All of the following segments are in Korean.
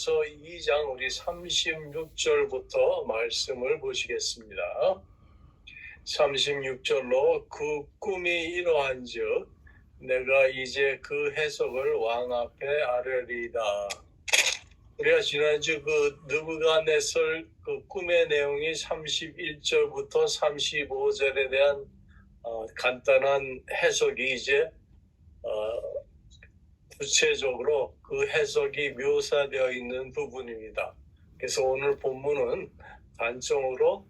2장 우리 36절부터 말씀을 보시겠습니다. 36절로 그 꿈이 이러한즉 내가 이제 그 해석을 왕 앞에 아뢰리이다. 우리가 지난주 그 느부갓네살 그 꿈의 내용이 31절부터 35절에 대한 간단한 해석이 이제 구체적으로 그 해석이 묘사되어 있는 부분입니다. 그래서 오늘 본문은 단적으로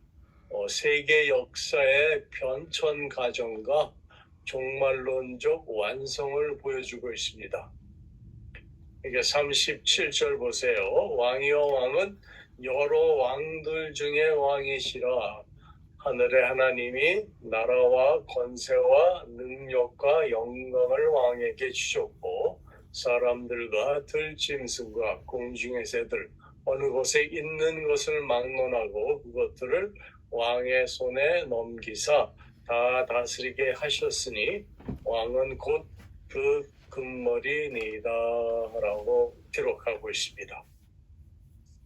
세계 역사의 변천 과정과 종말론적 완성을 보여주고 있습니다. 이게 37절 보세요. 왕이여 왕은 여러 왕들 중에 왕이시라. 하늘의 하나님이 나라와 권세와 능력과 영광을 왕에게 주셨고 사람들과 들짐승과 공중의 새들 어느 곳에 있는 것을 막론하고 그것들을 왕의 손에 넘기사 다 다스리게 하셨으니 왕은 곧 그 금머리니이다 라고 기록하고 있습니다.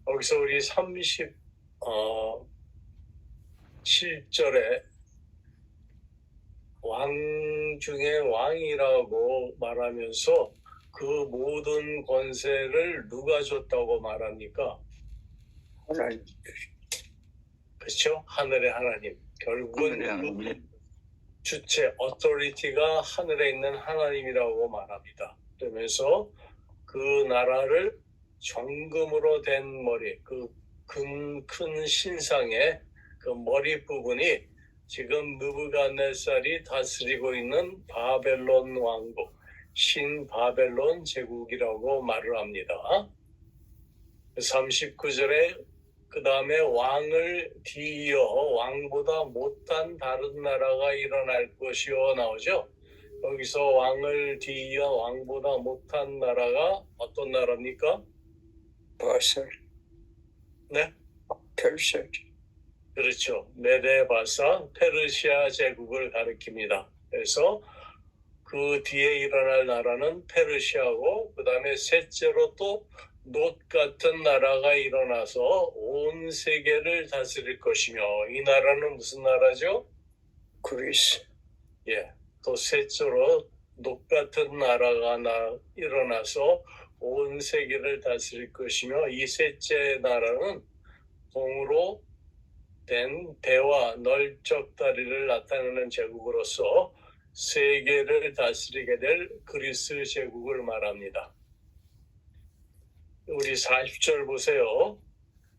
여기서 우리 37절에 왕 중에 왕이라고 말하면서 그 모든 권세를 누가 줬다고 말합니까? 하나님. 그렇죠? 하늘의 하나님. 결국은 그 주체, 어토리티가 하늘에 있는 하나님이라고 말합니다. 그러면서 그 나라를 정금으로 된 머리, 그 큰 신상의 그 머리 부분이 지금 느부갓네살이 다스리고 있는 바벨론 왕국, 신바벨론 제국이라고 말을 합니다. 39절에 그 다음에 왕을 뒤이어 왕보다 못한 다른 나라가 일어날 것이요 나오죠. 여기서 왕을 뒤이어 왕보다 못한 나라가 어떤 나라입니까? 바살. 네? 페르시아. 그렇죠. 메데바사 페르시아 제국을 가리킵니다. 그래서 그 뒤에 일어날 나라는 페르시아고 그 다음에 셋째로 또 놋 같은 나라가 일어나서 온 세계를 다스릴 것이며 이 나라는 무슨 나라죠? 그리스. 예, 또 셋째로 놋 같은 나라가 일어나서 온 세계를 다스릴 것이며 이 셋째 나라는 동으로 된 대와 널적 다리를 나타내는 제국으로서 세계를 다스리게 될 그리스 제국을 말합니다. 우리 40절 보세요.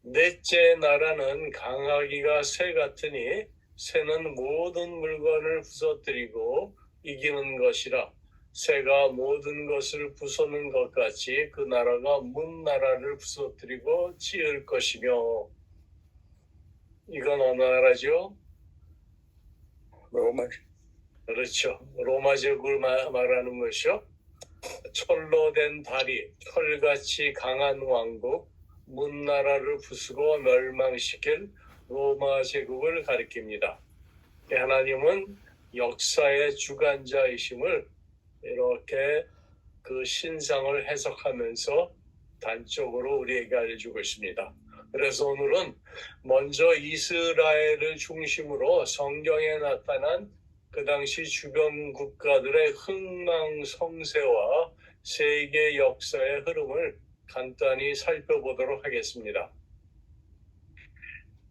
넷째 나라는 강하기가 새 같으니 새는 모든 물건을 부서뜨리고 이기는 것이라 새가 모든 것을 부수는 것 같이 그 나라가 문 나라를 부서뜨리고 찌을 것이며 이건 어느 나라죠? 로마. 그렇죠. 로마 제국을 말하는 것이요. 철로 된 다리, 철같이 강한 왕국, 문나라를 부수고 멸망시킬 로마 제국을 가리킵니다. 하나님은 역사의 주관자이심을 이렇게 그 신상을 해석하면서 단적으로 우리에게 알려주고 있습니다. 그래서 오늘은 먼저 이스라엘을 중심으로 성경에 나타난 그 당시 주변 국가들의 흥망성쇠와 세계 역사의 흐름을 간단히 살펴보도록 하겠습니다.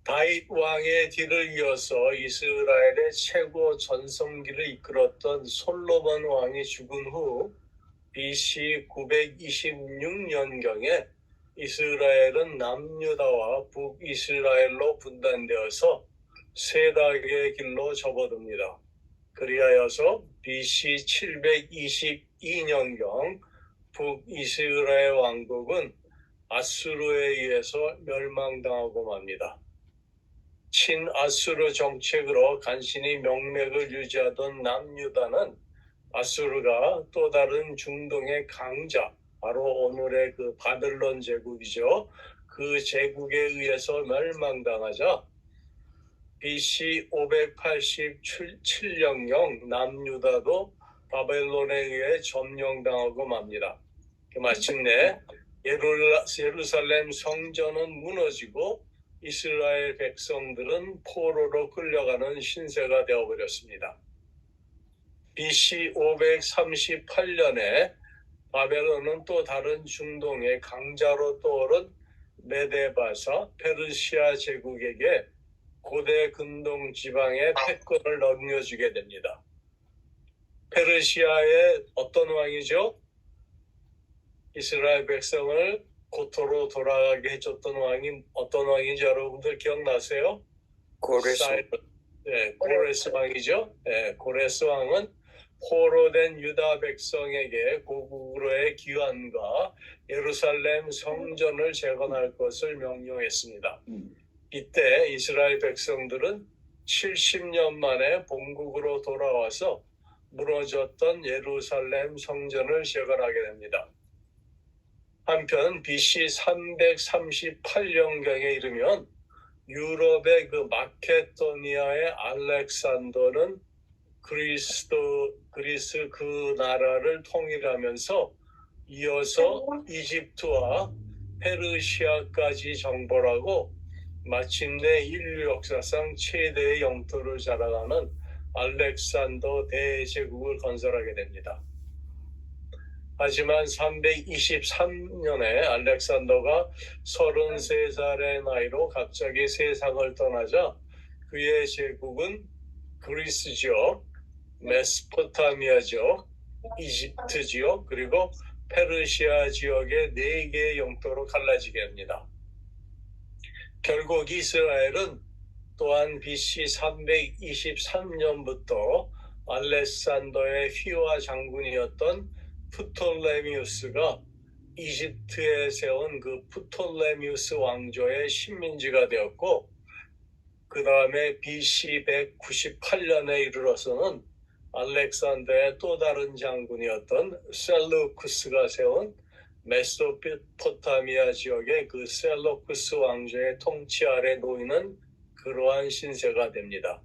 다윗 왕의 뒤를 이어서 이스라엘의 최고 전성기를 이끌었던 솔로몬 왕이 죽은 후 BC 926년경에 이스라엘은 남유다와 북이스라엘로 분단되어서 세닥의 길로 접어듭니다. 그리하여서 BC 722년경 북이스라엘 왕국은 아수르에 의해서 멸망당하고 맙니다. 친아수르 정책으로 간신히 명맥을 유지하던 남유다는 아수르가 또 다른 중동의 강자, 바로 오늘의 그 바벨론 제국이죠. 그 제국에 의해서 멸망당하자 BC 587년경 남유다도 바벨론에 의해 점령당하고 맙니다. 마침내 예루살렘 성전은 무너지고 이스라엘 백성들은 포로로 끌려가는 신세가 되어버렸습니다. BC 538년에 바벨론은 또 다른 중동의 강자로 떠오른 메데바사 페르시아 제국에게 고대 근동 지방의 패권을 넘겨주게 됩니다. 페르시아의 어떤 왕이죠? 이스라엘 백성을 고토로 돌아가게 해줬던 왕이 어떤 왕인지 여러분들 기억나세요? 고레스. 고레스 왕이죠. 고레스 왕은 포로된 유다 백성에게 고국으로의 귀환과 예루살렘 성전을 재건할 것을 명령했습니다. 이때 이스라엘 백성들은 70년 만에 본국으로 돌아와서 무너졌던 예루살렘 성전을 재건하게 됩니다. 한편 BC 338년경에 이르면 유럽의 그 마케도니아의 알렉산더는 그리스 그 나라를 통일하면서 이어서 이집트와 페르시아까지 정벌하고 마침내 인류 역사상 최대의 영토를 자랑하는 알렉산더 대제국을 건설하게 됩니다. 하지만 323년에 알렉산더가 33살의 나이로 갑자기 세상을 떠나자 그의 제국은 그리스 지역, 메소포타미아 지역, 이집트 지역, 그리고 페르시아 지역의 4개의 영토로 갈라지게 합니다. 결국 이스라엘은 또한 BC 323년부터 알렉산더의 휘하 장군이었던 프톨레미우스가 이집트에 세운 그 프톨레미우스 왕조의 식민지가 되었고, 그 다음에 BC 198년에 이르러서는 알렉산더의 또 다른 장군이었던 셀루쿠스가 세운 메소포타미아 지역의 그 셀루쿠스 왕조의 통치 아래 놓이는 그러한 신세가 됩니다.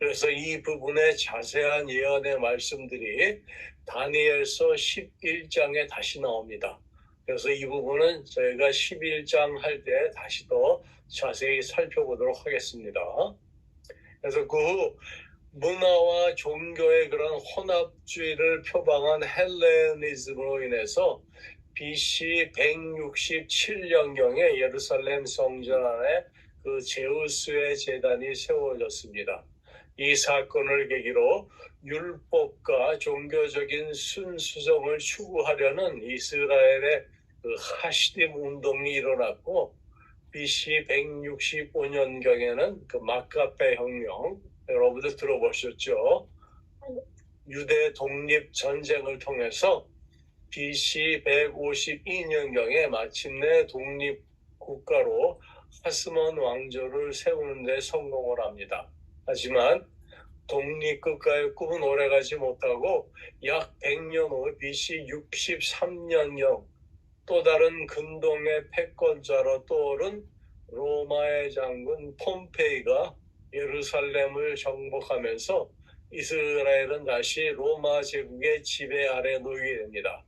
그래서 이 부분의 자세한 예언의 말씀들이 다니엘서 11장에 다시 나옵니다. 그래서 이 부분은 저희가 11장 할 때 다시 더 자세히 살펴보도록 하겠습니다. 그래서 그 후 문화와 종교의 그런 혼합주의를 표방한 헬레니즘으로 인해서 BC 167년경에 예루살렘 성전 안에 그 제우스의 제단이 세워졌습니다. 이 사건을 계기로 율법과 종교적인 순수성을 추구하려는 이스라엘의 그 하시딤 운동이 일어났고, BC 165년경에는 그 마카베 혁명, 여러분들 들어보셨죠? 유대 독립 전쟁을 통해서 BC 152년경에 마침내 독립 국가로 하스몬 왕조를 세우는 데 성공을 합니다. 하지만 독립국가의 꿈은 오래가지 못하고 약 100년 후 BC 63년경 또 다른 근동의 패권자로 떠오른 로마의 장군 폼페이가 예루살렘을 정복하면서 이스라엘은 다시 로마 제국의 지배 아래 놓이게 됩니다.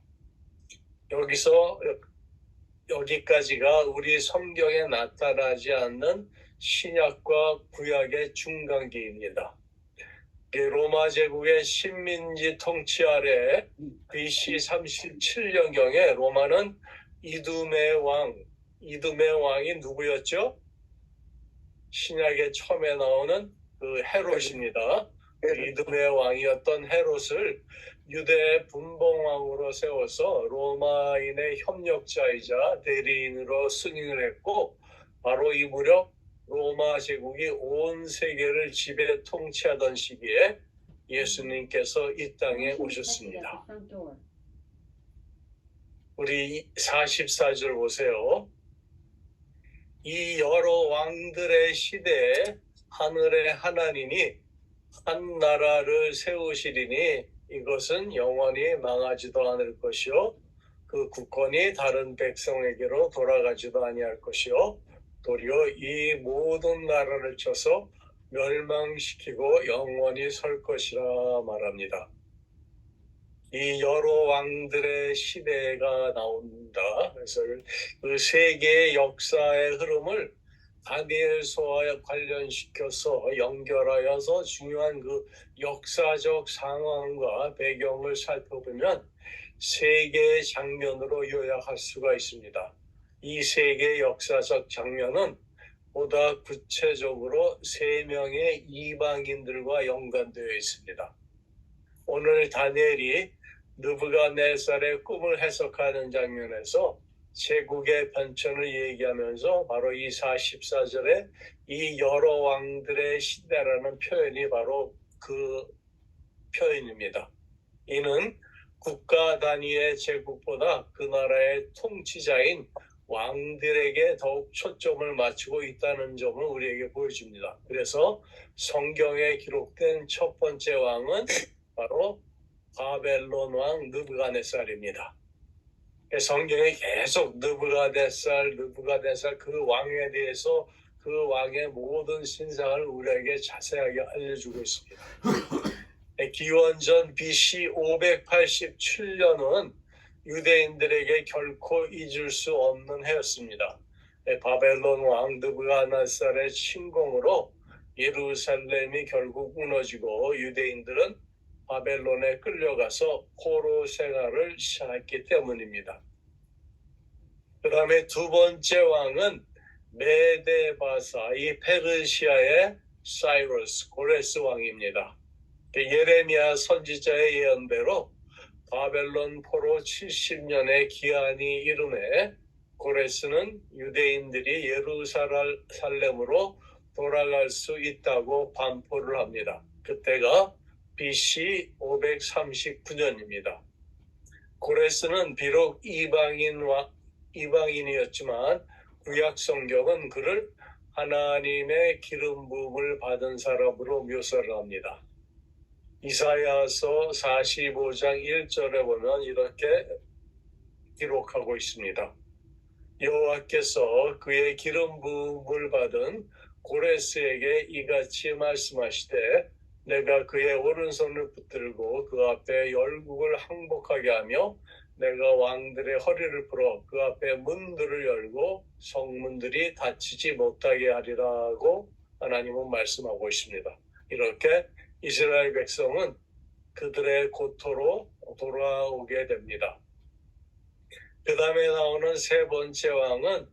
여기까지가 우리 성경에 나타나지 않는 신약과 구약의 중간기입니다. 로마 제국의 식민지 통치 아래 BC 37년경에 로마는 이두메의 왕이 누구였죠? 신약에 처음에 나오는 그 헤롯입니다. 이두메의 왕이었던 헤롯을 유대 분봉왕으로 세워서 로마인의 협력자이자 대리인으로 승인을 했고, 바로 이 무렵 로마 제국이 온 세계를 지배 통치하던 시기에 예수님께서 이 땅에 오셨습니다. 우리 44절 보세요. 이 여러 왕들의 시대에 하늘의 하나님이 한 나라를 세우시리니 이것은 영원히 망하지도 않을 것이요 그 국권이 다른 백성에게로 돌아가지도 아니할 것이요 도리어 이 모든 나라를 쳐서 멸망시키고 영원히 설 것이라 말합니다. 이 여러 왕들의 시대가 나온다. 그래서 그 세계의 역사의 흐름을 다니엘서와 관련시켜서 연결하여서 중요한 그 역사적 상황과 배경을 살펴보면 세 개의 장면으로 요약할 수가 있습니다. 이 세 개의 역사적 장면은 보다 구체적으로 세 명의 이방인들과 연관되어 있습니다. 오늘 다니엘이 느부갓네살의 꿈을 해석하는 장면에서 제국의 변천을 얘기하면서 바로 이 44절에 이 여러 왕들의 시대라는 표현이 바로 그 표현입니다. 이는 국가 단위의 제국보다 그 나라의 통치자인 왕들에게 더욱 초점을 맞추고 있다는 점을 우리에게 보여줍니다. 그래서 성경에 기록된 첫 번째 왕은 바로 바벨론 왕 느부갓네살입니다. 성경에 계속 느부갓네살 그 왕에 대해서 그 왕의 모든 신상을 우리에게 자세하게 알려주고 있습니다. 기원전 BC 587년은 유대인들에게 결코 잊을 수 없는 해였습니다. 바벨론 왕 느부갓네살의 침공으로 예루살렘이 결국 무너지고 유대인들은 바벨론에 끌려가서 포로 생활을 시작했기 때문입니다. 그 다음에 두 번째 왕은 메데바사, 이 페르시아의 사이러스, 고레스 왕입니다. 예레미야 선지자의 예언대로 바벨론 포로 70년의 기한이 이름에 고레스는 유대인들이 예루살렘으로 돌아갈 수 있다고 반포를 합니다. 그때가 BC 539년입니다. 고레스는 비록 이방인이었지만 구약 성경은 그를 하나님의 기름 부음을 받은 사람으로 묘사를 합니다. 이사야서 45장 1절에 보면 이렇게 기록하고 있습니다. 여호와께서 그의 기름 부음을 받은 고레스에게 이같이 말씀하시되 내가 그의 오른손을 붙들고 그 앞에 열국을 항복하게 하며 내가 왕들의 허리를 풀어 그 앞에 문들을 열고 성문들이 닫히지 못하게 하리라고 하나님은 말씀하고 있습니다. 이렇게 이스라엘 백성은 그들의 고토로 돌아오게 됩니다. 그 다음에 나오는 세 번째 왕은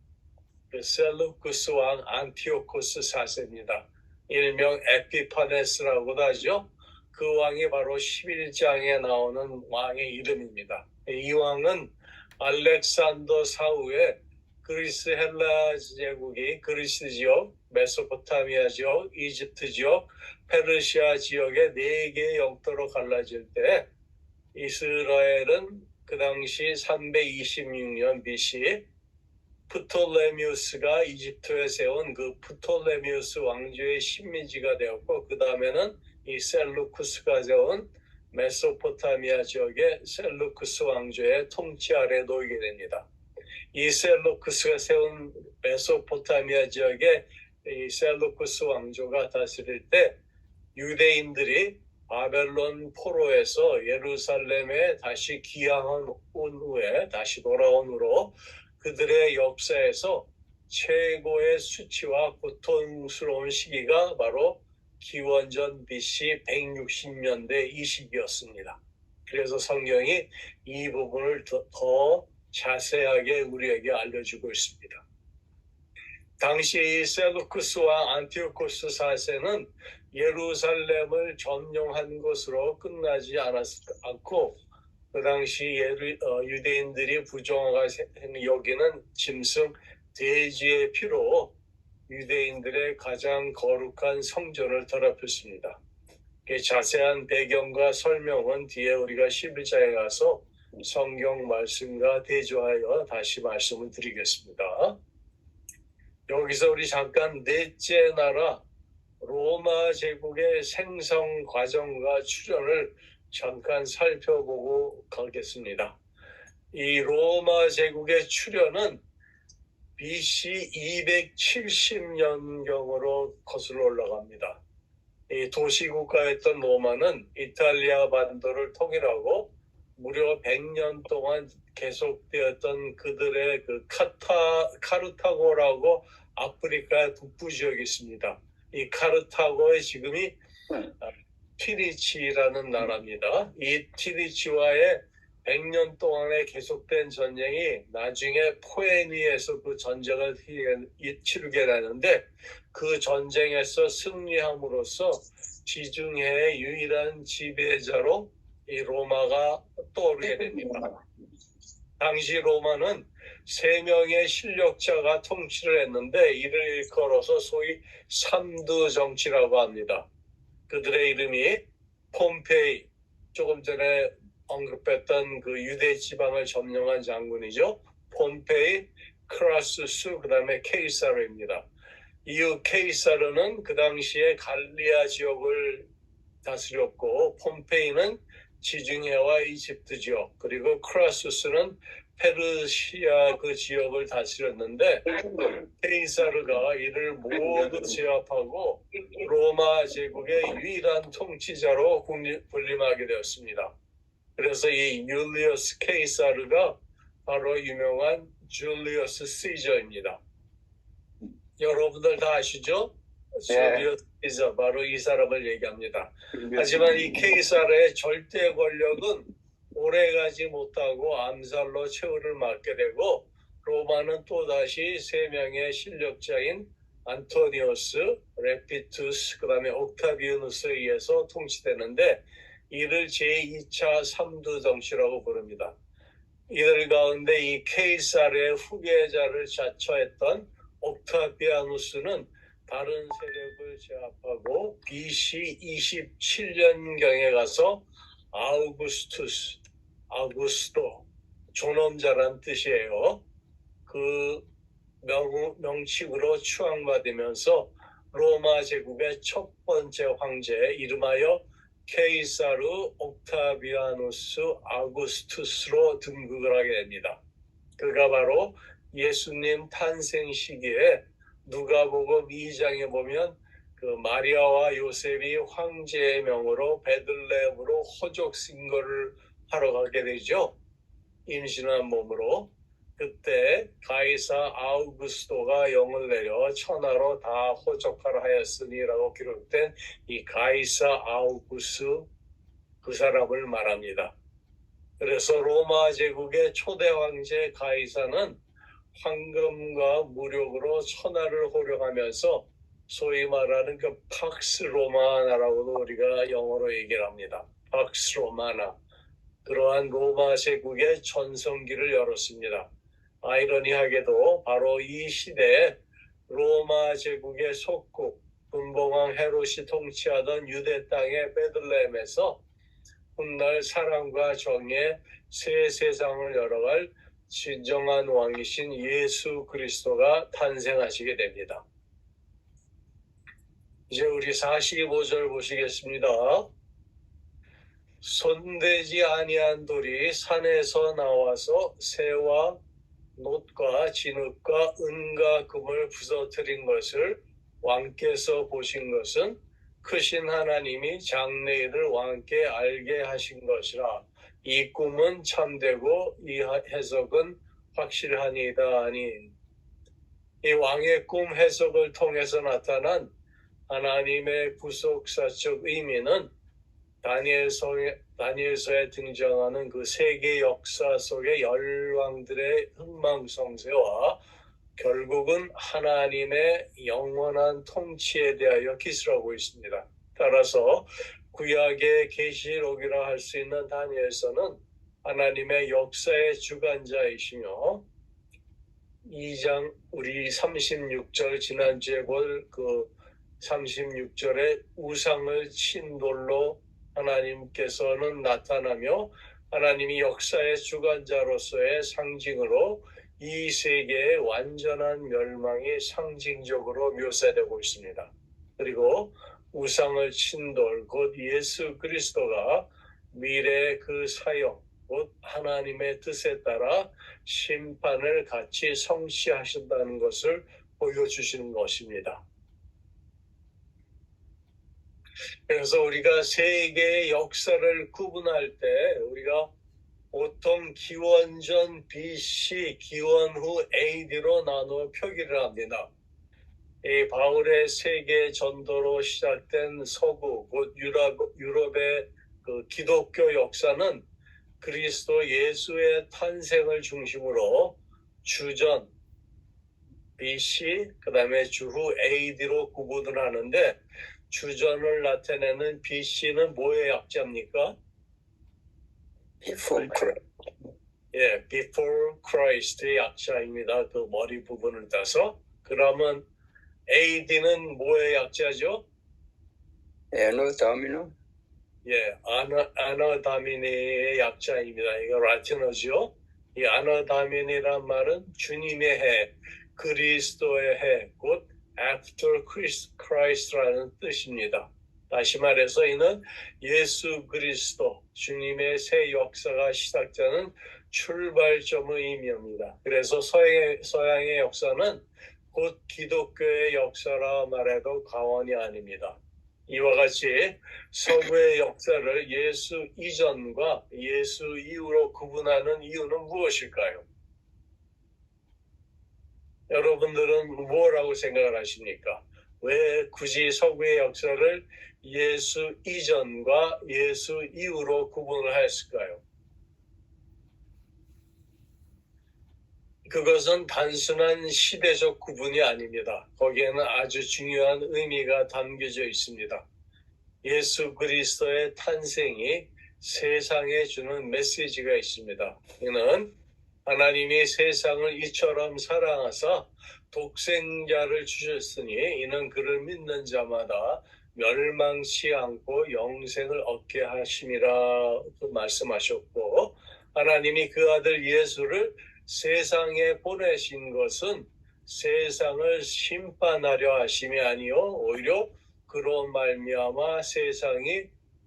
셀루쿠스 왕 안티오코스 4세입니다. 일명 에피파네스라고도 하죠. 그 왕이 바로 11장에 나오는 왕의 이름입니다. 이 왕은 알렉산더 사후에 그리스 헬라 제국이 그리스 지역, 메소포타미아 지역, 이집트 지역, 페르시아 지역의 4개의 영토로 갈라질 때 이스라엘은 그 당시 326년 BC 프톨레미우스가 이집트에 세운 그 프톨레미우스 왕조의 식민지가 되었고 그 다음에는 이 셀루쿠스가 세운 메소포타미아 지역의 셀루쿠스 왕조의 통치 아래 놓이게 됩니다. 이 셀루쿠스가 세운 메소포타미아 지역의 이 셀루쿠스 왕조가 다스릴 때 유대인들이 바벨론 포로에서 예루살렘에 다시 귀향한 후에 다시 돌아온 후로 그들의 역사에서 최고의 수치와 고통스러운 시기가 바로 기원전 BC 160년대 이 시기였습니다. 그래서 성경이 이 부분을 더 자세하게 우리에게 알려주고 있습니다. 당시 셀루쿠스 왕 안티오코스 4세는 예루살렘을 점령한 것으로 끝나지 않고 그 당시 유대인들이 부정하게 여기는 짐승 돼지의 피로 유대인들의 가장 거룩한 성전을 더럽혔습니다. 자세한 배경과 설명은 뒤에 우리가 11장에 가서 성경 말씀과 대조하여 다시 말씀을 드리겠습니다. 여기서 우리 잠깐 넷째 나라 로마 제국의 생성 과정과 출현을 잠깐 살펴보고 가겠습니다. 이 로마 제국의 출현은 BC 270년경으로 거슬러 올라갑니다. 이 도시국가였던 로마는 이탈리아 반도를 통일하고 무려 100년 동안 계속되었던 그들의 그 카르타고라고 아프리카 북부 지역이 있습니다. 이 카르타고의 지금이 티리치라는 나라입니다. 이 티리치와의 100년 동안에 계속된 전쟁이 나중에 포에니에서 그 전쟁을 치르게 되는데 그 전쟁에서 승리함으로써 지중해의 유일한 지배자로 이 로마가 떠오르게 됩니다. 당시 로마는 3명의 실력자가 통치를 했는데 이를 일컬어서 소위 삼두 정치라고 합니다. 그들의 이름이 폼페이, 조금 전에 언급했던 그 유대 지방을 점령한 장군이죠. 폼페이, 크라수스, 그 다음에 케이사르입니다. 이후 케이사르는 그 당시에 갈리아 지역을 다스렸고 폼페이는 지중해와 이집트 지역, 그리고 크라수스는 페르시아 그 지역을 다스렸는데 케이사르가 이를 모두 제압하고 로마 제국의 유일한 통치자로 군림하게 되었습니다. 그래서 이 율리어스 케이사르가 바로 유명한 줄리어스 시저입니다. 여러분들 다 아시죠? 줄리어스 시저, 바로 이 사람을 얘기합니다. 하지만 이 케이사르의 절대 권력은 오래가지 못하고 암살로 최후를 맞게 되고 로마는 또다시 3명의 실력자인 안토니우스, 레피투스, 그 다음에 옥타비아누스에 의해서 통치되는데 이를 제2차 삼두정치라고 부릅니다. 이들 가운데 이 케이사르의 후계자를 자처했던 옥타비아누스는 다른 세력을 제압하고 BC 27년경에 가서 아우구스토, 존엄자란 뜻이에요. 그 명칭으로 추앙받으면서 로마 제국의 첫 번째 황제, 이름하여 케이사르 옥타비아누스 아우구스투스로 등극을 하게 됩니다. 그가 바로 예수님 탄생 시기에 누가복음 2장에 보면 그 마리아와 요셉이 황제의 명으로 베들레헴으로 호적 신고를 하러 가게 되죠. 임신한 몸으로. 그때 가이사 아우구스토가 영을 내려 천하로 다 호적하라 하였으니라고 기록된 이 가이사 아우구스, 그 사람을 말합니다. 그래서 로마 제국의 초대 황제 가이사는 황금과 무력으로 천하를 호령하면서 소위 말하는 그 팍스 로마나라고도 우리가 영어로 얘기를 합니다. 팍스 로마나. 그러한 로마 제국의 전성기를 열었습니다. 아이러니하게도 바로 이 시대에 로마 제국의 속국 분봉왕 헤롯이 통치하던 유대 땅의 베들레헴에서 훗날 사랑과 정의의 새 세상을 열어갈 진정한 왕이신 예수 그리스도가 탄생하시게 됩니다. 이제 우리 45절 보시겠습니다. 손대지 아니한 돌이 산에서 나와서 새와 놋과 진흙과 은과 금을 부서뜨린 것을 왕께서 보신 것은 크신 하나님이 장래일을 왕께 알게 하신 것이라. 이 꿈은 참되고 이 해석은 확실하니이다 하니, 이 왕의 꿈 해석을 통해서 나타난 하나님의 구속사적 의미는 다니엘서에 등장하는 그 세계 역사 속의 열왕들의 흥망성쇠와 결국은 하나님의 영원한 통치에 대하여 기술하고 있습니다. 따라서 구약의 계시록이라 할 수 있는 다니엘서는 하나님의 역사의 주관자이시며 2장 우리 36절 지난주에 볼 그 36절의 우상을 친 돌로 하나님께서는 나타나며 하나님이 역사의 주관자로서의 상징으로 이 세계의 완전한 멸망이 상징적으로 묘사되고 있습니다. 그리고 우상을 친 돌, 곧 예수 그리스도가 미래의 그 사역, 곧 하나님의 뜻에 따라 심판을 같이 성취하신다는 것을 보여주시는 것입니다. 그래서 우리가 세계의 역사를 구분할 때 우리가 보통 기원전 BC, 기원후 AD로 나누어 표기를 합니다. 이 바울의 세계 전도로 시작된 서구, 곧 유럽의 그 기독교 역사는 그리스도 예수의 탄생을 중심으로 주전 BC, 그 다음에 주후 AD로 구분을 하는데, 주전을 나타내는 BC는 뭐의 약자입니까? Before Christ. 예, before Christ의 약자입니다. 그 머리 부분을 따서. 그러면 AD는 뭐의 약자죠? Anno Domini. 예, 아너 다미니의 약자입니다. 이거 라틴어죠. 이 아너 다미니란 말은 주님의 해, 그리스도의 해, 곧 after Christ라는 뜻입니다. 다시 말해서 이는 예수 그리스도, 주님의 새 역사가 시작되는 출발점의 의미입니다. 그래서 서양의 역사는 곧 기독교의 역사라 말해도 과언이 아닙니다. 이와 같이 서구의 역사를 예수 이전과 예수 이후로 구분하는 이유는 무엇일까요? 여러분들은 뭐라고 생각을 하십니까? 왜 굳이 서구의 역사를 예수 이전과 예수 이후로 구분을 했을까요? 그것은 단순한 시대적 구분이 아닙니다. 거기에는 아주 중요한 의미가 담겨져 있습니다. 예수 그리스도의 탄생이 세상에 주는 메시지가 있습니다. 이는 하나님이 세상을 이처럼 사랑하사 독생자를 주셨으니 이는 그를 믿는 자마다 멸망치 않고 영생을 얻게 하심이라 말씀하셨고, 하나님이 그 아들 예수를 세상에 보내신 것은 세상을 심판하려 하심이 아니요 오히려 그로 말미암아 세상이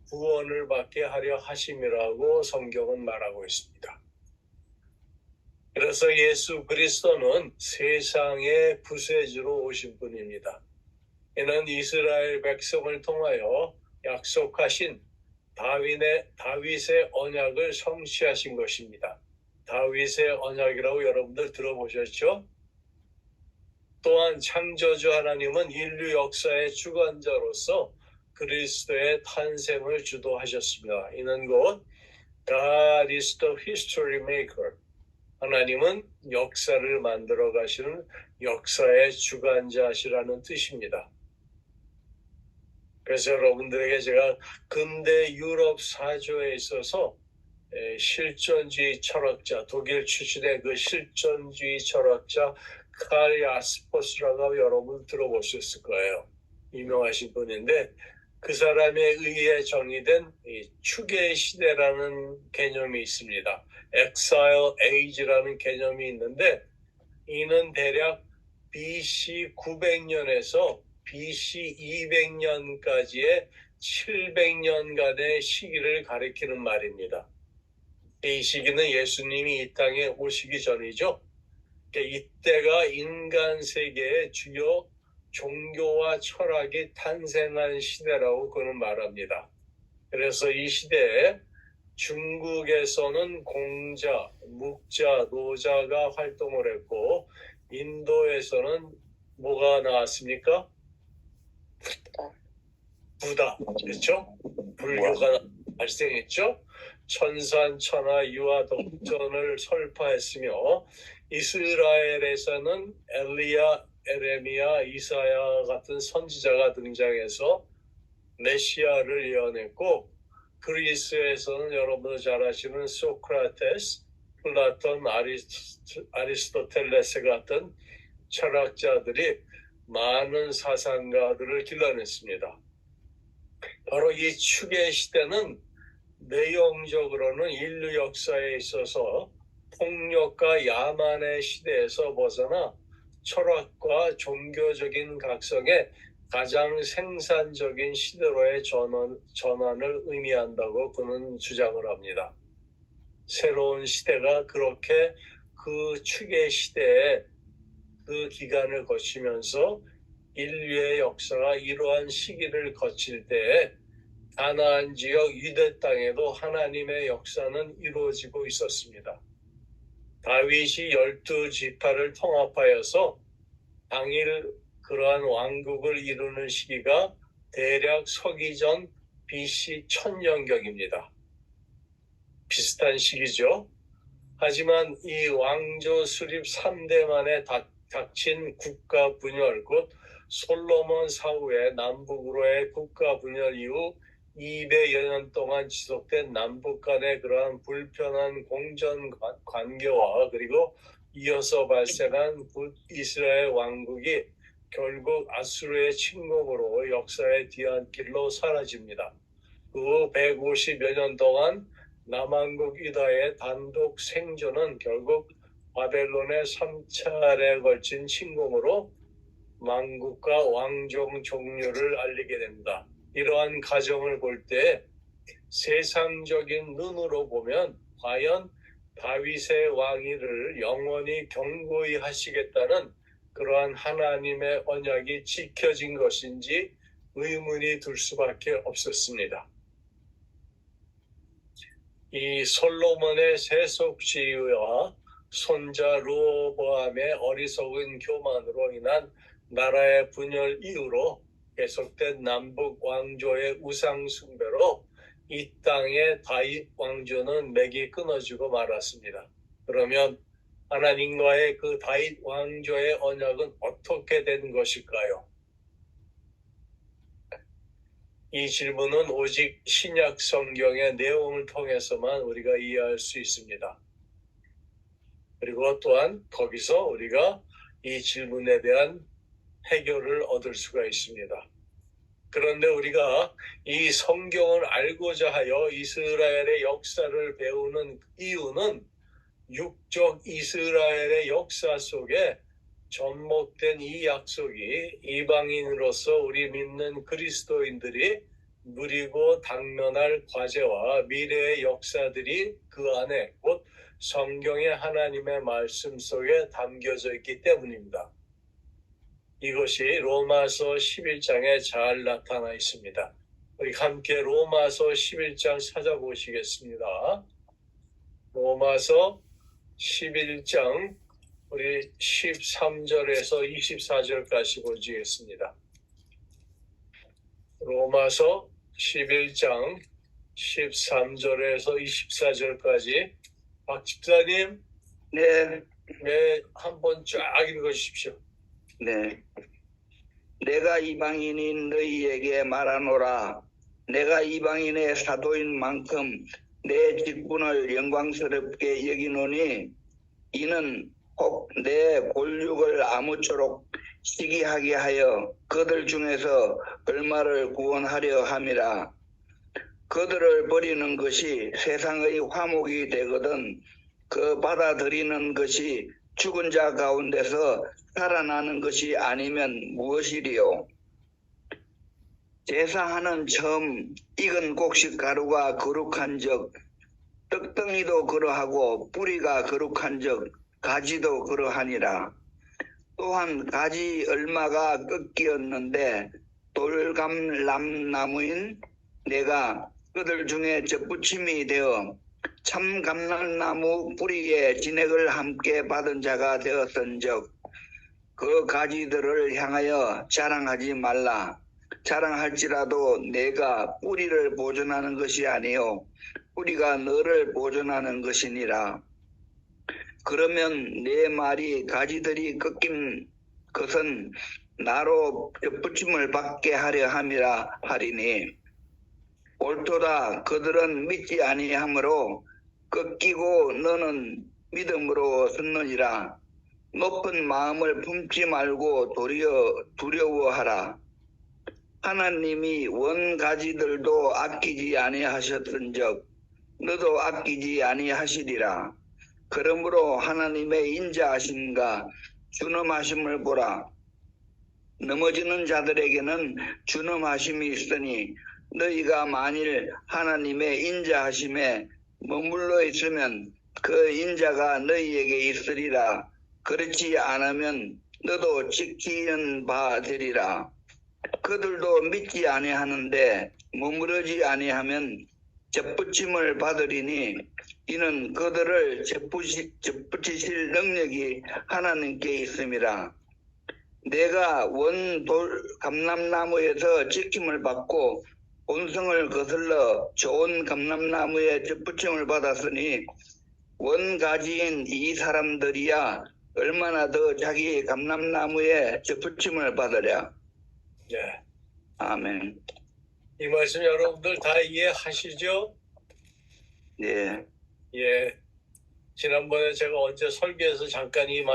구원을 받게 하려 하심이라고 성경은 말하고 있습니다. 그래서 예수 그리스도는 세상의 구세주로 오신 분입니다. 이는 이스라엘 백성을 통하여 약속하신 다윗의 언약을 성취하신 것입니다. 다윗의 언약이라고 여러분들 들어보셨죠? 또한 창조주 하나님은 인류 역사의 주관자로서 그리스도의 탄생을 주도하셨습니다. 이는 곧 God is the history maker. 하나님은 역사를 만들어 가시는 역사의 주관자시라는 뜻입니다. 그래서 여러분들에게 제가 근대 유럽 사조에 있어서 실존주의 철학자, 독일 출신의 그 실존주의 철학자 칼 야스퍼스라고 여러분 들어보셨을 거예요. 유명하신 분인데 그 사람에 의해 정의된 추계 시대라는 개념이 있습니다. Exile Age라는 개념이 있는데 이는 대략 BC 900년에서 BC 200년까지의 700년간의 시기를 가리키는 말입니다. 이 시기는 예수님이 이 땅에 오시기 전이죠. 이때가 인간 세계의 주요 종교와 철학이 탄생한 시대라고 그는 말합니다. 그래서 이 시대에 중국에서는 공자, 묵자, 노자가 활동을 했고 인도에서는 뭐가 나왔습니까? 부다, 그렇죠? 불교가 발생했죠. 천산천하 유아 독전을 설파했으며 이스라엘에서는 엘리야, 에레미야, 이사야 같은 선지자가 등장해서 메시아를 예언했고 그리스에서는 여러분들 잘 아시는 소크라테스, 플라톤, 아리스토텔레스 같은 철학자들이 많은 사상가들을 길러냈습니다. 바로 이 추계 시대는 내용적으로는 인류 역사에 있어서 폭력과 야만의 시대에서 벗어나 철학과 종교적인 각성의 가장 생산적인 시대로의 전환을 의미한다고 그는 주장을 합니다. 새로운 시대가 그렇게 그 추계 시대에 그 기간을 거치면서 인류의 역사가 이러한 시기를 거칠 때 가나안 지역 유대 땅에도 하나님의 역사는 이루어지고 있었습니다. 다윗이 12지파를 통합하여서 당일 그러한 왕국을 이루는 시기가 대략 서기전 BC 1000년경입니다. 비슷한 시기죠. 하지만 이 왕조 수립 3대 만에 닥친 국가 분열, 곧 솔로몬 사후에 남북으로의 국가 분열 이후 200여 년 동안 지속된 남북 간의 그러한 불편한 공전 관계와 그리고 이어서 발생한 북이스라엘 왕국이 결국 아수르의 침공으로 역사의 뒤안길로 사라집니다. 그 후 150여 년 동안 남한국 유다의 단독 생존은 결국 바벨론의 3차례에 걸친 침공으로 만국과 왕종 종류를 알리게 됩니다. 이러한 과정을 볼 때 세상적인 눈으로 보면 과연 다윗의 왕위를 영원히 경고히 하시겠다는 그러한 하나님의 언약이 지켜진 것인지 의문이 들 수밖에 없었습니다. 이 솔로몬의 세속주의와 손자 르호보암의 어리석은 교만으로 인한 나라의 분열 이후로 계속된 남북 왕조의 우상 숭배로 이 땅의 다윗 왕조는 맥이 끊어지고 말았습니다. 그러면 하나님과의 그 다윗 왕조의 언약은 어떻게 된 것일까요? 이 질문은 오직 신약 성경의 내용을 통해서만 우리가 이해할 수 있습니다. 그리고 또한 거기서 우리가 이 질문에 대한 해결을 얻을 수가 있습니다. 그런데 우리가 이 성경을 알고자 하여 이스라엘의 역사를 배우는 이유는 육적 이스라엘의 역사 속에 접목된 이 약속이 이방인으로서 우리 믿는 그리스도인들이 누리고 당면할 과제와 미래의 역사들이 그 안에 곧 성경의 하나님의 말씀 속에 담겨져 있기 때문입니다. 이것이 로마서 11장에 잘 나타나 있습니다. 우리 함께 로마서 11장 찾아보시겠습니다. 로마서 11장 우리 13절에서 24절까지 보시겠습니다. 로마서 11장 13절에서 24절까지 박 집사님 네, 한번 쫙 읽어주십시오. 네. 내가 이방인인 너희에게 말하노라. 내가 이방인의 사도인 만큼 내 직분을 영광스럽게 여기노니 이는 혹 내 골육을 아무쪼록 시기하게 하여 그들 중에서 얼마를 구원하려 함이라. 그들을 버리는 것이 세상의 화목이 되거든 그 받아들이는 것이 죽은 자 가운데서 살아나는 것이 아니면 무엇이리요? 제사하는 처음 익은 곡식 가루가 거룩한 적 떡덩이도 그러하고 뿌리가 거룩한 적 가지도 그러하니라. 또한 가지 얼마가 꺾이었는데 돌감람나무인 내가 그들 중에 접붙임이 되어 참 감람나무 뿌리에 진액을 함께 받은 자가 되었은즉 그 가지들을 향하여 자랑하지 말라. 자랑할지라도 내가 뿌리를 보존하는 것이 아니요 뿌리가 너를 보존하는 것이니라. 그러면 내 말이 가지들이 꺾인 것은 나로 덧붙임을 받게 하려 함이라 하리니 옳도다. 그들은 믿지 아니하므로 꺾이고 너는 믿음으로 섰느니라. 높은 마음을 품지 말고 도리어 두려워하라. 하나님이 원가지들도 아끼지 아니하셨은즉 너도 아끼지 아니하시리라. 그러므로 하나님의 인자하심과 준엄하심을 보라. 넘어지는 자들에게는 준엄하심이 있으니 너희가 만일 하나님의 인자하심에 머물러 있으면 그 인자가 너희에게 있으리라. 그렇지 않으면 너도 지키는 바 되리라. 그들도 믿지 아니하는데 머무르지 아니하면 접붙임을 받으리니 이는 그들을 접붙이실 능력이 하나님께 있음이라. 내가 원 감람나무에서 지킴을 받고 본성을 거슬러 좋은 감람나무에 접붙임을 받았으니 원가지인 이 사람들이야 얼마나 더 자기 감람나무에 접붙임을 받으랴. 예. 아멘. 이 말씀 여러분들 다 이해하시죠? 예. 예. 지난번에 제가 언제 설교에서 잠깐 이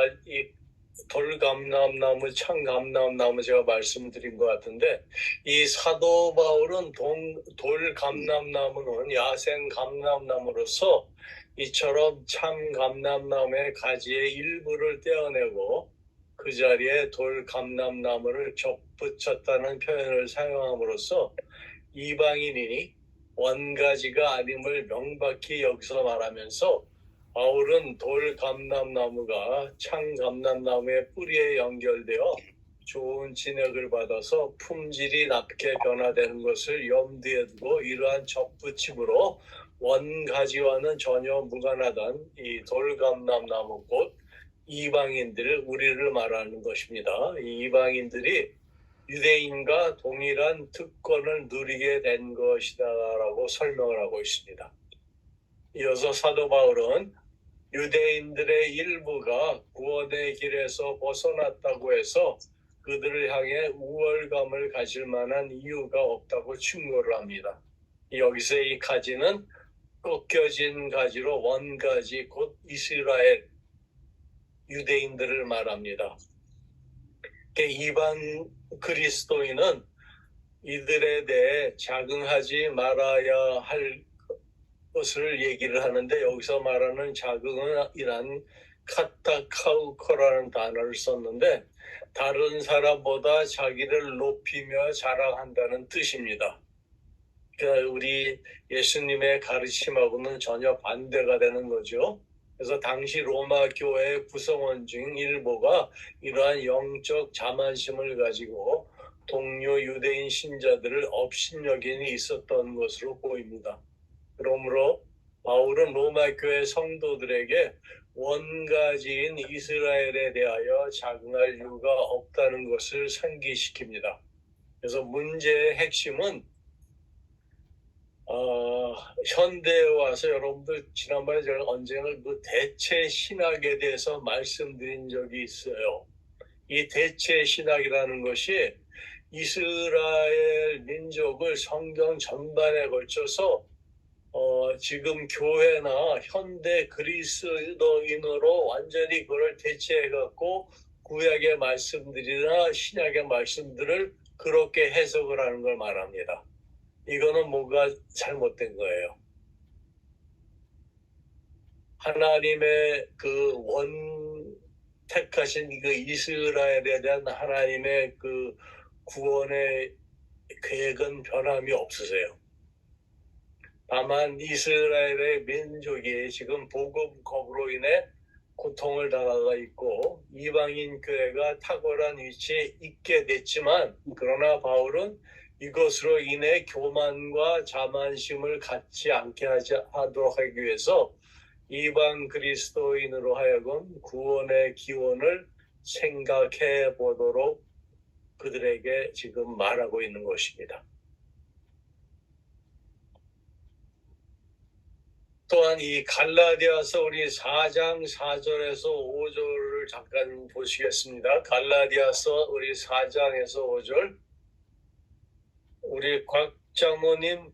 돌감람나무, 창감람나무 제가 말씀드린 것 같은데, 이 사도 바울은 돌감람나무는 야생 감람나무로서 이처럼 참감람나무의 가지의 일부를 떼어내고 그 자리에 돌감람나무를 접붙였다는 표현을 사용함으로써 이방인이니 원가지가 아님을 명백히 여기서 말하면서 바울은 돌감람나무가 창감람나무의 뿌리에 연결되어 좋은 진액을 받아서 품질이 낮게 변화되는 것을 염두에 두고 이러한 접붙임으로 원가지와는 전혀 무관하던 이 돌감람나무 곧 이방인들, 우리를 말하는 것입니다. 이 이방인들이 유대인과 동일한 특권을 누리게 된 것이다라고 설명을 하고 있습니다. 이어서 사도 바울은 유대인들의 일부가 구원의 길에서 벗어났다고 해서 그들을 향해 우월감을 가질 만한 이유가 없다고 충고를 합니다. 여기서 이 가지는 꺾여진 가지로 원가지 곧 이스라엘 유대인들을 말합니다. 이반 그리스도인은 이들에 대해 자긍하지 말아야 할 것을 얘기를 하는데 여기서 말하는 자긍이란 카타카우코라는 단어를 썼는데 다른 사람보다 자기를 높이며 자랑한다는 뜻입니다. 그러니까 우리 예수님의 가르침하고는 전혀 반대가 되는 거죠. 그래서 당시 로마 교회의 구성원 중 일부가 이러한 영적 자만심을 가지고 동료 유대인 신자들을 업신여김이 있었던 것으로 보입니다. 그러므로 바울은 로마 교회 성도들에게 원가지인 이스라엘에 대하여 자긍할 이유가 없다는 것을 상기시킵니다. 그래서 문제의 핵심은 현대에 와서 여러분들 지난번에 제가 언젠가 그 대체 신학에 대해서 말씀드린 적이 있어요. 이 대체 신학이라는 것이 이스라엘 민족을 성경 전반에 걸쳐서 지금 교회나 현대 그리스도인으로 완전히 그걸 대체해갖고 구약의 말씀들이나 신약의 말씀들을 그렇게 해석을 하는 걸 말합니다. 이거는 뭔가 잘못된 거예요. 하나님의 그 택하신 그 이스라엘에 대한 하나님의 그 구원의 계획은 변함이 없으세요. 다만 이스라엘의 민족이 지금 복음 거부로 인해 고통을 당하고 있고 이방인 교회가 탁월한 위치에 있게 됐지만 그러나 바울은 이것으로 인해 교만과 자만심을 갖지 않게 하도록 하기 위해서 이방 그리스도인으로 하여금 구원의 기원을 생각해 보도록 그들에게 지금 말하고 있는 것입니다. 또한 이 갈라디아서 우리 4장 4절에서 5절을 잠깐 보시겠습니다. 갈라디아서 우리 4장에서 5절 우리 곽 장모님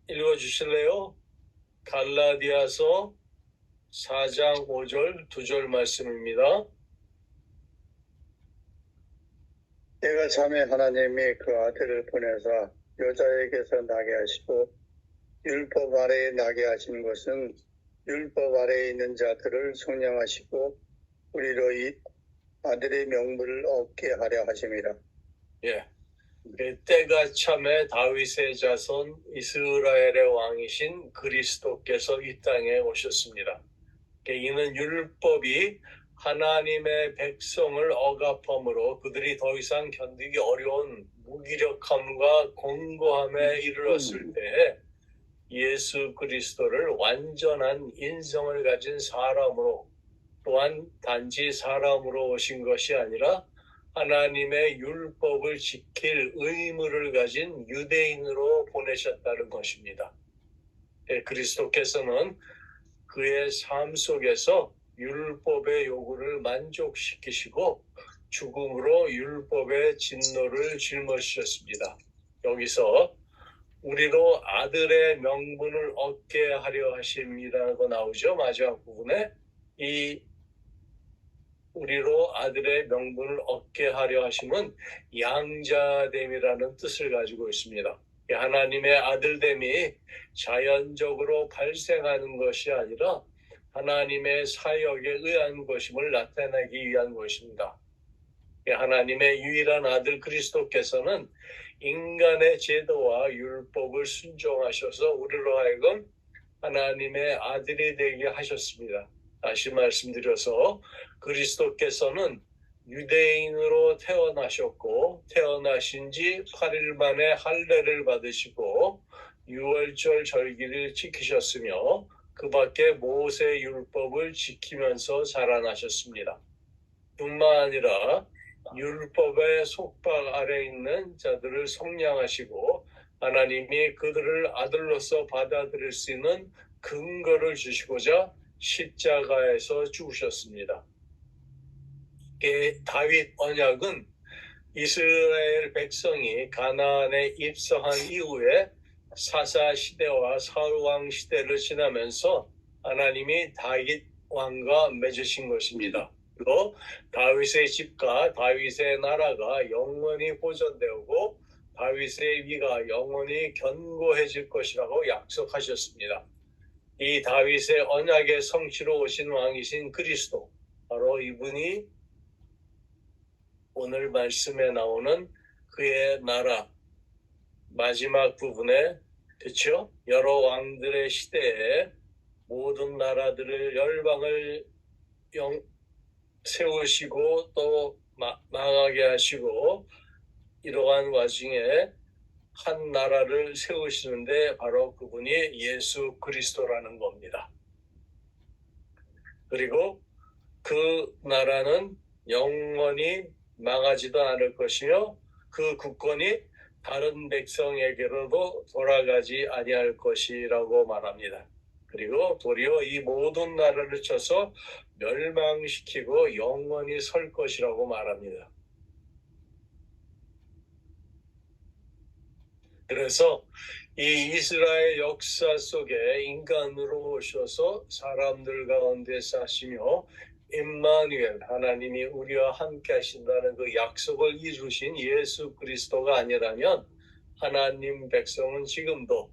읽어주실래요? 갈라디아서 4장 5절 2절 말씀입니다. 내가 자매 하나님이 그 아들을 보내사 여자에게서 나게 하시고 율법 아래에 나게 하신 것은 율법 아래에 있는 자들을 속량하시고 우리로 이 아들의 명분을 얻게 하려 하심이라. 예. 때가 참에 다윗의 자손 이스라엘의 왕이신 그리스도께서 이 땅에 오셨습니다. 이는 율법이 하나님의 백성을 억압함으로 그들이 더 이상 견디기 어려운 무기력함과 공고함에 이르렀을 때 예수 그리스도를 완전한 인성을 가진 사람으로, 또한 단지 사람으로 오신 것이 아니라 하나님의 율법을 지킬 의무를 가진 유대인으로 보내셨다는 것입니다. 그리스도께서는 그의 삶 속에서 율법의 요구를 만족시키시고 죽음으로 율법의 진노를 짊어지셨습니다. 여기서 우리로 아들의 명분을 얻게 하려 하심이라고 나오죠. 마지막 부분에 이 우리로 아들의 명분을 얻게 하려 하심은 양자됨이라는 뜻을 가지고 있습니다. 하나님의 아들됨이 자연적으로 발생하는 것이 아니라 하나님의 사역에 의한 것임을 나타내기 위한 것입니다. 하나님의 유일한 아들 그리스도께서는 인간의 제도와 율법을 순종하셔서 우리로 하여금 하나님의 아들이 되게 하셨습니다. 다시 말씀드려서 그리스도께서는 유대인으로 태어나셨고 태어나신 지 8일 만에 할례를 받으시고 유월절 절기를 지키셨으며 그 밖에 모세 율법을 지키면서 자라나셨습니다. 뿐만 아니라 율법의 속박 아래 있는 자들을 속량하시고 하나님이 그들을 아들로서 받아들일 수 있는 근거를 주시고자 십자가에서 죽으셨습니다. 다윗 언약은 이스라엘 백성이 가나안에 입성한 이후에 사사 시대와 사울왕 시대를 지나면서 하나님이 다윗 왕과 맺으신 것입니다. 그리고 다윗의 집과 다윗의 나라가 영원히 보존되고 다윗의 위가 영원히 견고해질 것이라고 약속하셨습니다. 이 다윗의 언약의 성취로 오신 왕이신 그리스도, 바로 이분이 오늘 말씀에 나오는 그의 나라 마지막 부분에, 그렇죠? 여러 왕들의 시대에 모든 나라들을 열방을 세우시고 또 망하게 하시고 이러한 와중에 한 나라를 세우시는데 바로 그분이 예수 그리스도라는 겁니다. 그리고 그 나라는 영원히 망하지도 않을 것이며 그 국권이 다른 백성에게로도 돌아가지 아니할 것이라고 말합니다. 그리고 도리어 이 모든 나라를 쳐서 멸망시키고 영원히 설 것이라고 말합니다. 그래서 이 이스라엘 역사 속에 인간으로 오셔서 사람들 가운데 사시며 임마누엘, 하나님이 우리와 함께 하신다는 그 약속을 이루신 예수 그리스도가 아니라면 하나님 백성은 지금도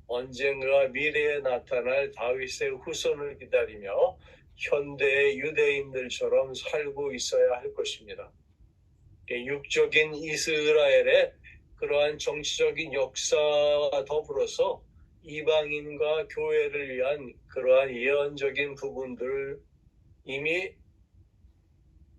언젠가 미래에 나타날 다윗의 후손을 기다리며 현대의 유대인들처럼 살고 있어야 할 것입니다. 육적인 이스라엘의 그러한 정치적인 역사와 더불어서 이방인과 교회를 위한 그러한 예언적인 부분들을 이미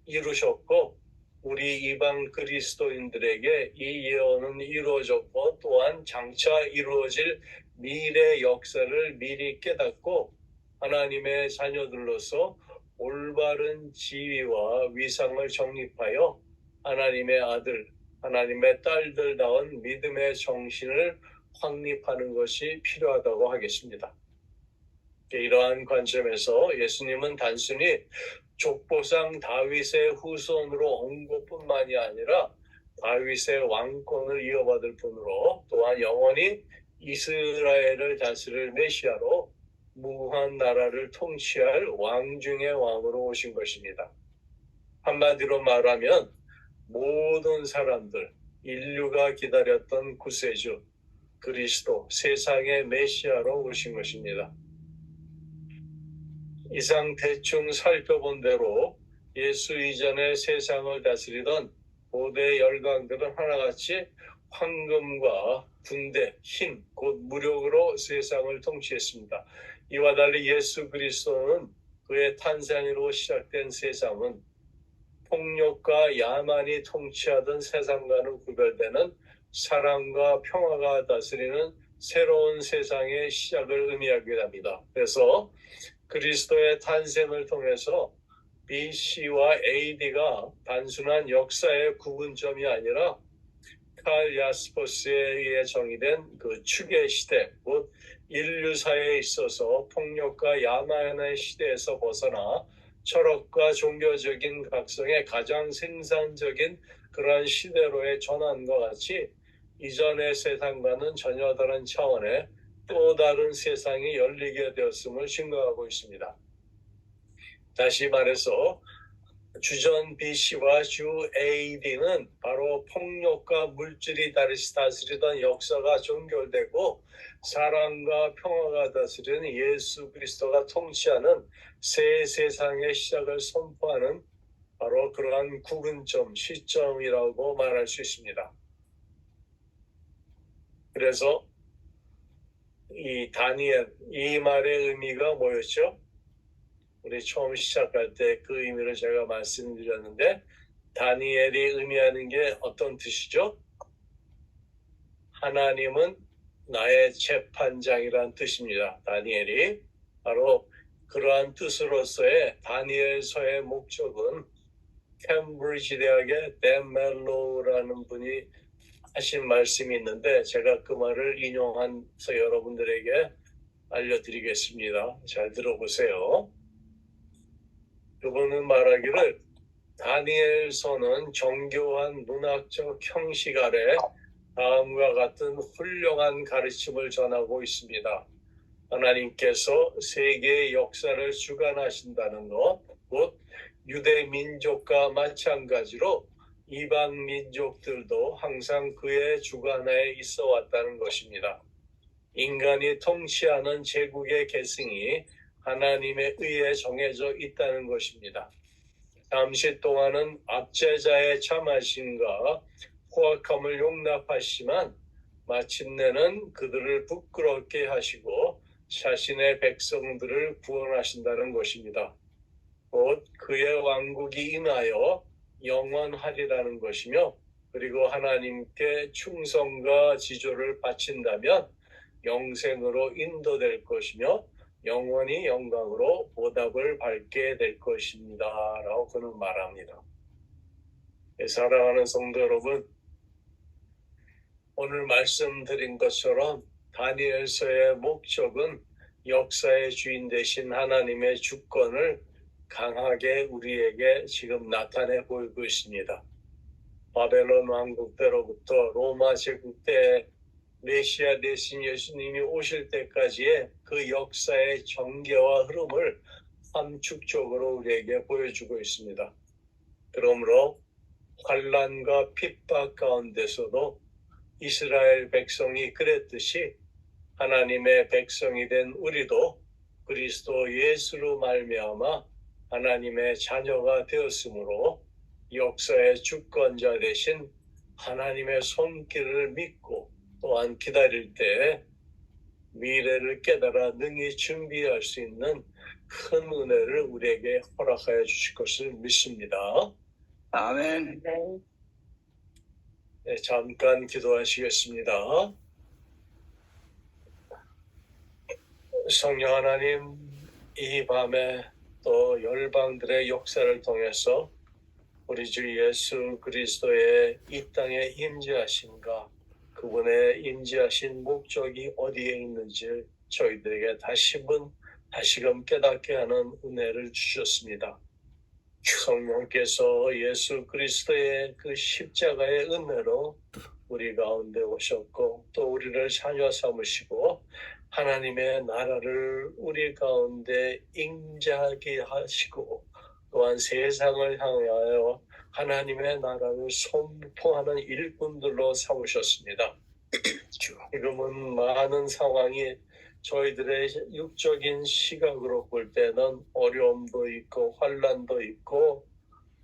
이루셨고 우리 이방 그리스도인들에게 이 예언은 이루어졌고 또한 장차 이루어질 미래 역사를 미리 깨닫고 하나님의 자녀들로서 올바른 지위와 위상을 정립하여 하나님의 아들, 하나님의 딸들다운 믿음의 정신을 확립하는 것이 필요하다고 하겠습니다. 이러한 관점에서 예수님은 단순히 족보상 다윗의 후손으로 온 것뿐만이 아니라 다윗의 왕권을 이어받을 뿐으로 또한 영원히 이스라엘을 다스릴 메시아로 무한 나라를 통치할 왕 중의 왕으로 오신 것입니다. 한마디로 말하면 모든 사람들, 인류가 기다렸던 구세주 그리스도, 세상의 메시아로 오신 것입니다. 이상 대충 살펴본 대로 예수 이전에 세상을 다스리던 고대 열강들은 하나같이 황금과 군대, 힘, 곧 무력으로 세상을 통치했습니다. 이와 달리 예수 그리스도는 그의 탄생으로 시작된 세상은 폭력과 야만이 통치하던 세상과는 구별되는 사랑과 평화가 다스리는 새로운 세상의 시작을 의미하게 됩니다. 그래서 그리스도의 탄생을 통해서 BC와 AD가 단순한 역사의 구분점이 아니라 칼 야스퍼스에 의해 정의된 그 축의 시대, 곧 인류사에 있어서 폭력과 야만의 시대에서 벗어나 철학과 종교적인 각성의 가장 생산적인 그러한 시대로의 전환과 같이 이전의 세상과는 전혀 다른 차원의 또 다른 세상이 열리게 되었음을 증거하고 있습니다. 다시 말해서 주전 BC와 주 AD는 바로 폭력과 물질이 다스리던 역사가 종결되고 사랑과 평화가 다스리는 예수 그리스도가 통치하는 새 세상의 시작을 선포하는 바로 그러한 구분점, 시점이라고 말할 수 있습니다. 그래서 이 다니엘, 이 말의 의미가 뭐였죠? 우리 처음 시작할 때 그 의미를 제가 말씀드렸는데 다니엘이 의미하는 게 어떤 뜻이죠? 하나님은 나의 재판장이란 뜻입니다. 다니엘이 바로 그러한 뜻으로서의 다니엘서의 목적은 캠브리지 대학의 댄 멜로우라는 분이 하신 말씀이 있는데 제가 그 말을 인용해서 여러분들에게 알려드리겠습니다. 잘 들어보세요. 그분은 말하기를 다니엘서는 정교한 문학적 형식 아래 다음과 같은 훌륭한 가르침을 전하고 있습니다. 하나님께서 세계의 역사를 주관하신다는 것, 곧 유대 민족과 마찬가지로 이방 민족들도 항상 그의 주관하에 있어 왔다는 것입니다. 인간이 통치하는 제국의 계승이 하나님에 의해 정해져 있다는 것입니다. 잠시 동안은 압제자의 참하심과 포악함을 용납하시지만 마침내는 그들을 부끄럽게 하시고 자신의 백성들을 구원하신다는 것입니다. 곧 그의 왕국이 임하여 영원하리라는 것이며 그리고 하나님께 충성과 지조를 바친다면 영생으로 인도될 것이며 영원히 영광으로 보답을 받게 될 것입니다. 라고 그는 말합니다. 사랑하는 성도 여러분, 오늘 말씀드린 것처럼 다니엘서의 목적은 역사의 주인 되신 하나님의 주권을 강하게 우리에게 지금 나타내 보이고 있습니다. 바벨론 왕국 때로부터 로마 제국 때 메시아 대신 예수님이 오실 때까지의 그 역사의 전개와 흐름을 함축적으로 우리에게 보여주고 있습니다. 그러므로 환난과 핍박 가운데서도 이스라엘 백성이 그랬듯이 하나님의 백성이 된 우리도 그리스도 예수로 말미암아 하나님의 자녀가 되었으므로 역사의 주권자 되신 하나님의 손길을 믿고 또한 기다릴 때 미래를 깨달아 능히 준비할 수 있는 큰 은혜를 우리에게 허락하여 주실 것을 믿습니다. 아멘. 네, 잠깐 기도하시겠습니다. 성령 하나님, 이 밤에 또 열방들의 역사를 통해서 우리 주 예수 그리스도의 이 땅에 임재하신가, 그분의 임재하신 목적이 어디에 있는지 저희들에게 다시금 깨닫게 하는 은혜를 주셨습니다. 성령께서 예수 그리스도의 그 십자가의 은혜로 우리 가운데 오셨고 또 우리를 자녀 삼으시고 하나님의 나라를 우리 가운데 임재하게 하시고 또한 세상을 향하여 하나님의 나라를 선포하는 일꾼들로 삼으셨습니다. 지금은 많은 상황이 저희들의 육적인 시각으로 볼 때는 어려움도 있고 환난도 있고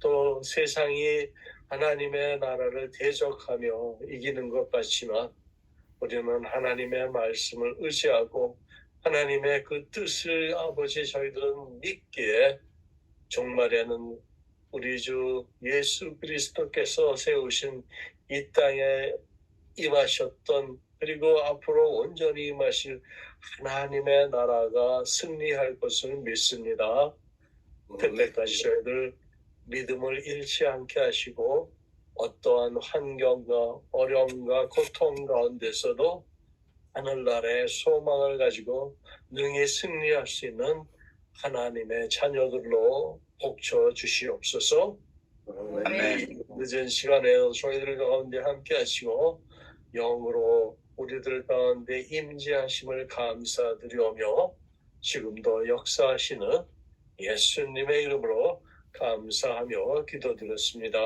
또 세상이 하나님의 나라를 대적하며 이기는 것 같지만 우리는 하나님의 말씀을 의지하고 하나님의 그 뜻을 아버지 저희들은 믿기에 종말에는 우리 주 예수 그리스도께서 세우신 이 땅에 임하셨던 그리고 앞으로 온전히 임하실 하나님의 나라가 승리할 것을 믿습니다. 그때까지 저희들 믿음을 잃지 않게 하시고 어떠한 환경과 어려움과 고통 가운데서도 하늘나라의 소망을 가지고 능히 승리할 수 있는 하나님의 자녀들로 복쳐 주시옵소서. 아멘. 늦은 시간에 저희들 가운데 함께 하시고 영으로 우리들 가운데 임재하심을 감사드리오며 지금도 역사하시는 예수님의 이름으로 감사하며 기도드렸습니다.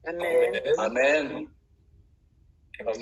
아멘. 아멘. 아멘. 감사.